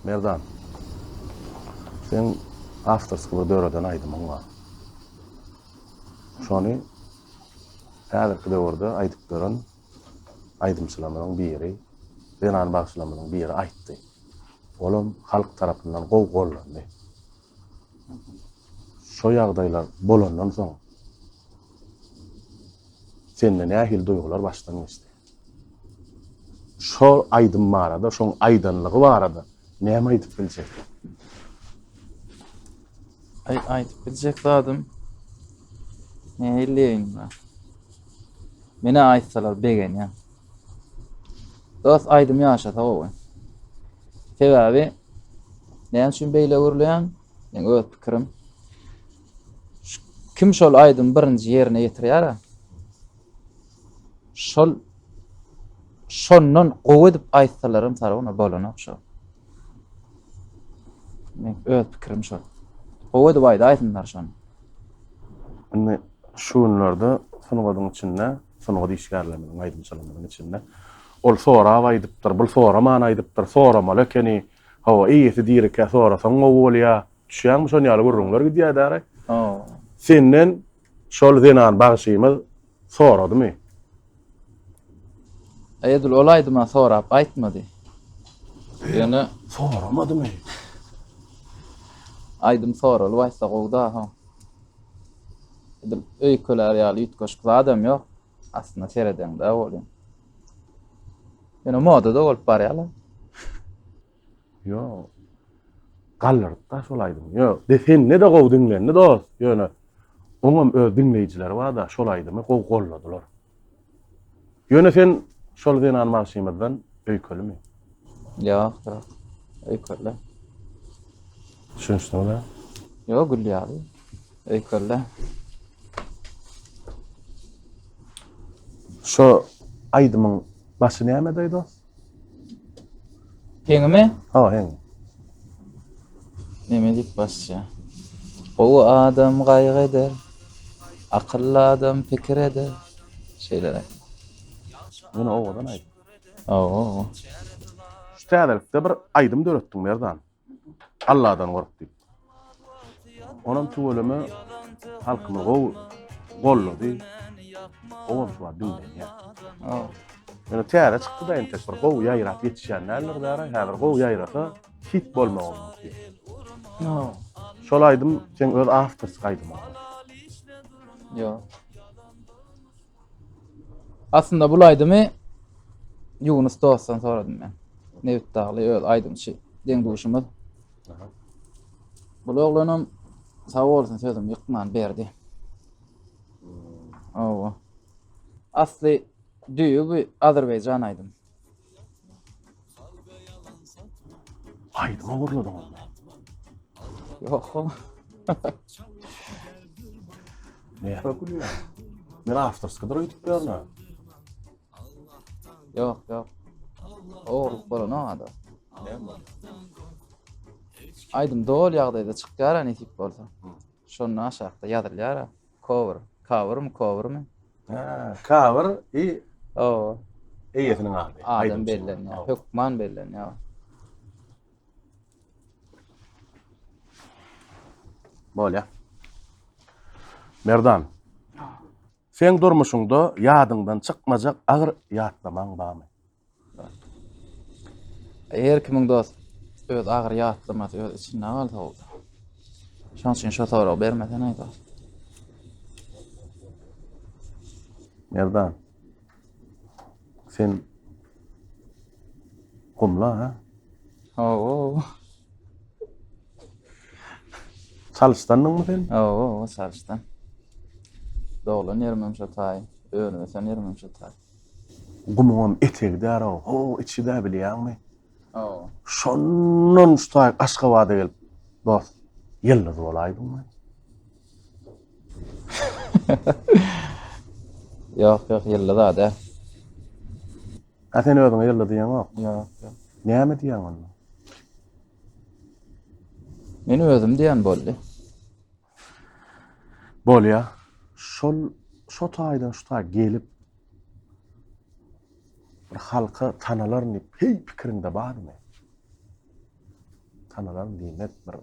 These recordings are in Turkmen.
Merdan, sen afterski bir döwreden aýdymyň bar. Şonu häzirki döwürde aýdyp gören aýdymçylamyň biri, Zenan bagşylamyň biri aýtdy. Olam halk tarapyndan gowy. Şo ýagdaýlar bolandan soň sende nähil duýgular başdan geçdi? Şo aýdym barada, şoň aýdanlygy barada näme aýdyp biljek? Aytyp biljek zadym. Ne elleýin ben. Mene aýtsalar begen ya. Dost aýdym ýaşata gowy. Sebäbi näme üçin beýle görülýän? Men öz pikirim. Kim şol aýdym birinji ýerine ýetirýär? Şondan gowy edip aýtsalarym tarapyna bolan okşa. Men öz pikirim şol. Gowy edip aýdynlar şonu. Indi şu günlerde sunugadyň içinde, sunuga diýişgärlerimiň aýdymçylamyň içinde ol sora aýdypdyr, bul sora man aýdypdyr, soramaly ekeni, hawa iýeti diýerke sorasaň gowy bolýar. Düşýärmi şonu ýaly gurrunlar gidýär. Senden şol Zenan bagşymyz soradymy? Aýdyl olaydyma sorap aýtmady. Ýöne Soramadymy? aýdym soraly waýsa gowda ha. Edil öýkeler ýaly ýetgeşik adam ýok. Aslynda sereden de bolýar. Ýöne modada bolup barýarlar. Yo. Gallarda şol aýdym. Yo, sen ne de gowy dinlendi dost. Ýöne oňam öz dinleýijiler bar da şol aýdymy gowy golladylar. Ýöne sen şol Zenan bagşymyzdan öýkelimi? Ýok, ýok. Öýkeler. Şunçda Ýok gülýär. Öýkeler. şo aýdymyň başy näme dost? Heňimi? Ha, heň. Neme diýip başça? O adam gaýgy eder. Akylly adam pikir eder. Şeýler. Mene owadan aýdy. Oo. Şu täzelikde bir aýdym döretdiň Merdan. Allahdan gork diýip. Onam tuweleme halkymy gowy gollady. Owam şu dinleýär. Oo. Mene täze çykdy da entek bir gowy ýaýrap ýetişýänler däre, häzir gowy ýaýrasa hit bolmagy mümkin. Oo. Şol aýdym sen öz afterski aýdym. Ýok. Aslında bulaydymy Yunus dostdan soradym ben. Nevit dagly öz aýdymçy deň duşumyz. Bu oglanam sag bolsun sözüm ýykman berdi. Oo. Asly düýbi Azerbaýjan aýdym. Aýdyma gurladyň. Ýok. Ne gurladyň? Men afterski döretip berme. Ýok, ýok. Oğluk bolan o adam. Aýdym dol ýagdaýda çykýar nesip bolsa. Şonu aşagda ýazylýar. Covermy? Ha, cover Oo. eýetiniň adı. Adam bellenýär, hökman bellenýär. Bolýa. Merdan. Sen durmuşyňda ýadyňdan çykmajak agyr ýatlamaň barmy? Eger kimiň dost öz agyr ýatlamasy öz içinde galsa bolsa. Şoň üçin şo sorag bermesen aýda. Merdan. Sen gumla ha? Oo. Salstandyňmy sen? Oo, salşdan. Doglan ýermem şo taý, ölmesen ýermem şo taý. Gumum etegdär o. O içide bilýärmi? Oo. Şondan ustay Aşgabatda gelip dost ýyldız bolaýdymmy? Ýok, ýylla da. Sen özüň ýyldız diýýäň ok. Ýok, ýok. Näme diýýäň onu? Men özüm diýen boldy. Bolýa. Şo taýdan şu taý gelip bir halka tanalarny hey pikirinde barmy? tanalan diýmek bir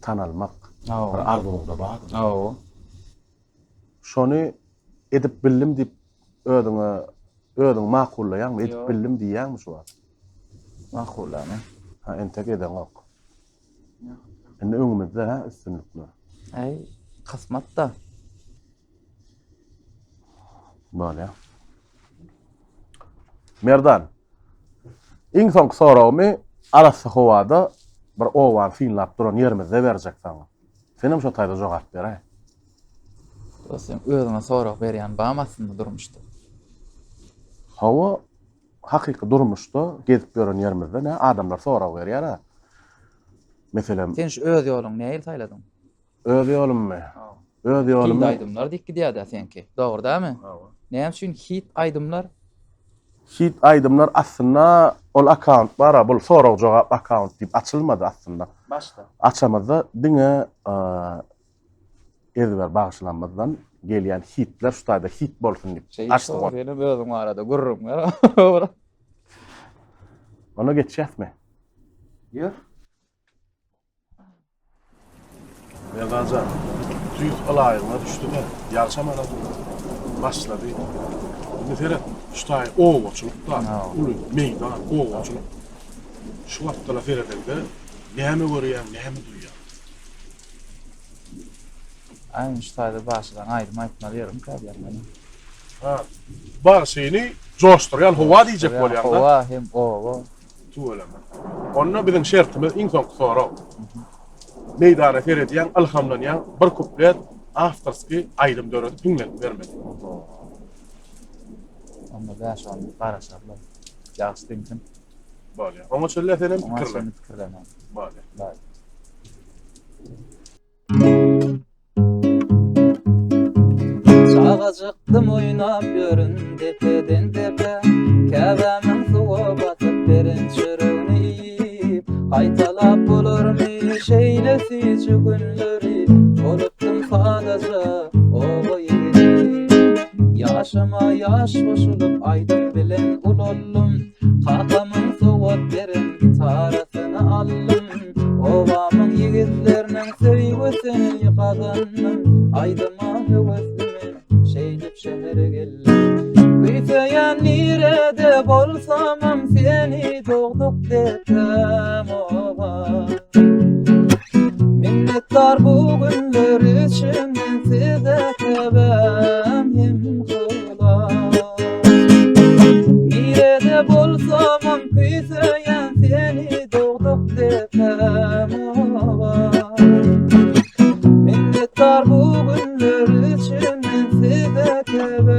tanalmak, Oo. bir arzuda bar. Oo. Şonu edip bildim diýip ödüň makullaýan, edip Ýok. bildim diýýärmi şu wagt? Makulamy. Ha, entek eden ok. Indi öňümizde ha üstünlükler. Ay, kısmat da. Böyle. Merdan. İň soňky soragymy arasy howada bir owan finlap duran ýerimizde berjek sana. Senem şo taýda jogap ber. Dostum özüne sorak berýän bam aslında durmuşdy. Hawa hakyky durmuşda gezip gören ýerimizde ne adamlar sorak berýär. Meselem Sen şu öz ýoluň näil saýladyň? öz ýolummy? Öz Hit ýolummy? aydymlar dikki diýär senki. Dogry dämi? Näme üçin hit aydymlar? Hit aydymlar aslında ol account bara bul sorak jogap account diýip açylmady aslında. Başda. Açamazda diňe ezber bagşlanmadan gelýän hitler şu taýda hit bolsun diýip açdy. Benim özüm arada gurrum. Ona geçýärmi? Ýör. Ýa-da tüýüp alaýyna düşdüme, ýarşamana başlady. Neferet şu taýda owaçlykda, uly meýdan owaçlyk. Şu wagtda feredende näme görýän, näme duýýan? Aynen şu taýda başdan aýdym aýtmaly ýerim käbirmeni. Ha, bar şeýni joşdurýan howa diýjek bolýar da. Howa hem owa. Tuğlama. Onna bizim şertimiz in son sorak. Meydana feredýän alhamlanýan bir kuplet afterski aýdym döret tüňlen bermedi. Onda başan garaşarlar. Ýaxşy diňsin. Bolýar. Oňa çölle senem Ona pikirler. seni pikirlemem. Bolýar. Bay. Çağa çıktım oynap yörün tepeden tepe Käbemin suwa batyp berin çürüni iyip Qaytalap bolurmy şeýlesiçi günleri Bolupdym sadaja owa ýeri Yaşama yaş goşulup aydym bilen ulollum Hakamın sowat berin gitarasyny allym Owamyň ýigitleriniň söýgüsini ýykadym Aydyma höwesimi şeýdip şehre geldim Güýseýän nirede bolsamam seni dogduk desem owa Minnetdar bu günler üçün men size tebem hem hylas Nirede bolsamam güýseýän seni dogduk desem owa Minnetdar bu günler üçün men size tebem